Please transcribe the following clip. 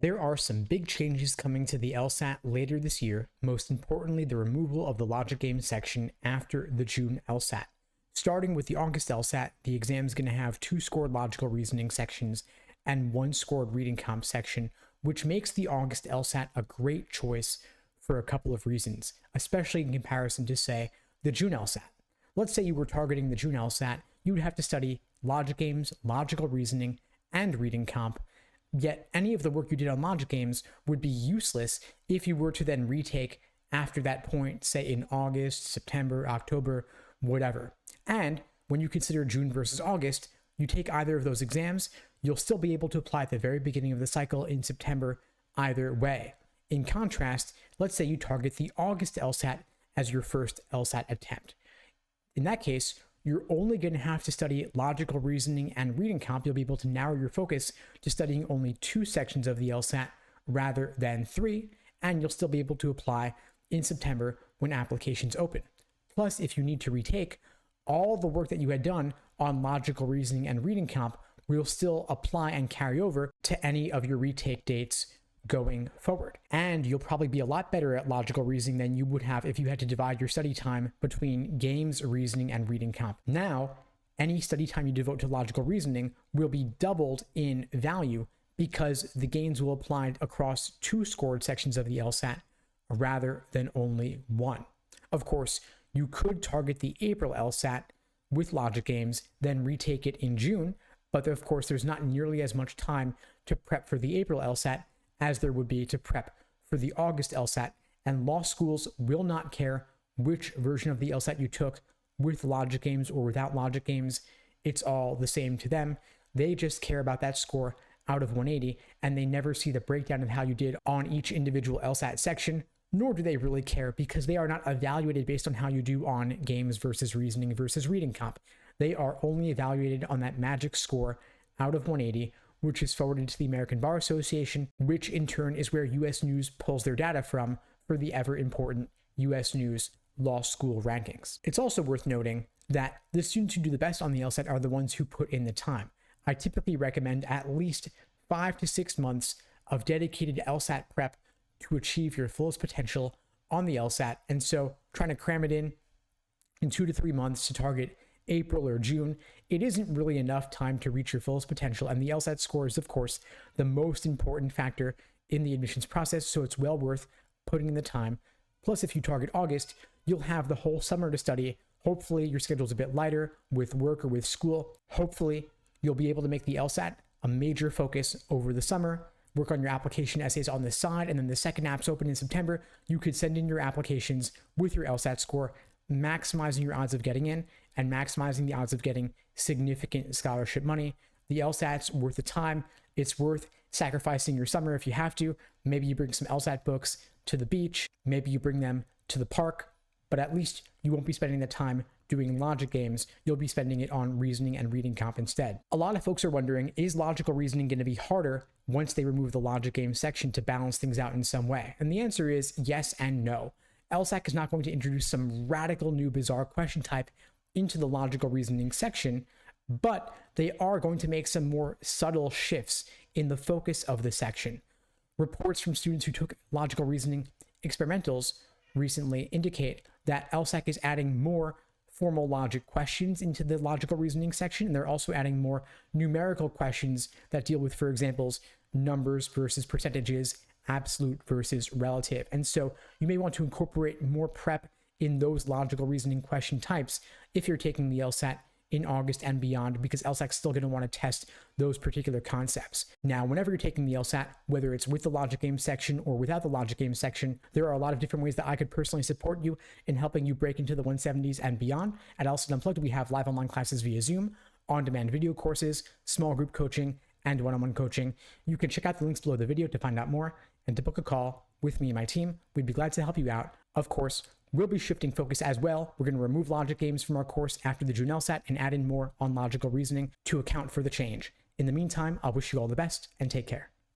There are some big changes coming to the LSAT later this year, most importantly, the removal of the logic game section after the June LSAT. Starting with the August LSAT, the exam is going to have 2 scored logical reasoning sections and 1 scored reading comp section, which makes the August LSAT a great choice for a couple of reasons, especially in comparison to, say, the June LSAT. Let's say you were targeting the June LSAT, you would have to study logic games, logical reasoning, and reading comp. Yet any of the work you did on logic games would be useless if you were to then retake after that point, say in August, September, October, whatever. And when you consider June versus August, you take either of those exams, you'll still be able to apply at the very beginning of the cycle in September either way. In contrast, let's say you target the August LSAT as your first LSAT attempt. In that case, you're only going to have to study logical reasoning and reading comp. You'll be able to narrow your focus to studying only 2 sections of the LSAT rather than 3, and you'll still be able to apply in September when applications open. Plus, if you need to retake, all the work that you had done on logical reasoning and reading comp will still apply and carry over to any of your retake dates going forward. And you'll probably be a lot better at logical reasoning than you would have if you had to divide your study time between games, reasoning, and reading comp. Now, any study time you devote to logical reasoning will be doubled in value because the gains will apply across 2 scored sections of the LSAT rather than only 1. Of course, you could target the April LSAT with logic games, then retake it in June, but of course there's not nearly as much time to prep for the April LSAT as there would be to prep for the August LSAT, and law schools will not care which version of the LSAT you took with logic games or without logic games. It's all the same to them. They just care about that score out of 180, and they never see the breakdown of how you did on each individual LSAT section, nor do they really care because they are not evaluated based on how you do on games versus reasoning versus reading comp. They are only evaluated on that magic score out of 180, which is forwarded to the American Bar Association, which in turn is where US News pulls their data from for the ever important US News Law School rankings. It's also worth noting that the students who do the best on the LSAT are the ones who put in the time. I typically recommend at least 5 to 6 months of dedicated LSAT prep to achieve your fullest potential on the LSAT. And so trying to cram it in 2 to 3 months to target April or June, it isn't really enough time to reach your fullest potential. And the LSAT score is, of course, the most important factor in the admissions process, so it's well worth putting in the time. Plus, if you target August, you'll have the whole summer to study. Hopefully, your schedule's a bit lighter with work or with school. Hopefully, you'll be able to make the LSAT a major focus over the summer, work on your application essays on the side, and then the second app's open in September, you could send in your applications with your LSAT score, maximizing your odds of getting in and maximizing the odds of getting significant scholarship money. The LSAT's worth the time. It's worth sacrificing your summer if you have to. Maybe you bring some LSAT books to the beach. Maybe you bring them to the park, but at least you won't be spending the time doing logic games. You'll be spending it on reasoning and reading comp instead. A lot of folks are wondering, is logical reasoning going to be harder once they remove the logic game section to balance things out in some way? And the answer is yes and no. LSAT is not going to introduce some radical new bizarre question type into the logical reasoning section, but they are going to make some more subtle shifts in the focus of the section. Reports from students who took logical reasoning experimentals recently indicate that LSAT is adding more formal logic questions into the logical reasoning section, and they're also adding more numerical questions that deal with, for example, numbers versus percentages, absolute versus relative. And so you may want to incorporate more prep in those logical reasoning question types if you're taking the LSAT in August and beyond, because LSAT's still going to want to test those particular concepts. Now, whenever you're taking the LSAT, whether it's with the logic game section or without the logic game section, there are a lot of different ways that I could personally support you in helping you break into the 170s and beyond. At LSAT Unplugged, we have live online classes via Zoom, on-demand video courses, small group coaching, and one-on-one coaching. You can check out the links below the video to find out more and to book a call with me and my team. We'd be glad to help you out. Of course, we'll be shifting focus as well. We're going to remove logic games from our course after the June LSAT and add in more on logical reasoning to account for the change. In the meantime, I'll wish you all the best and take care.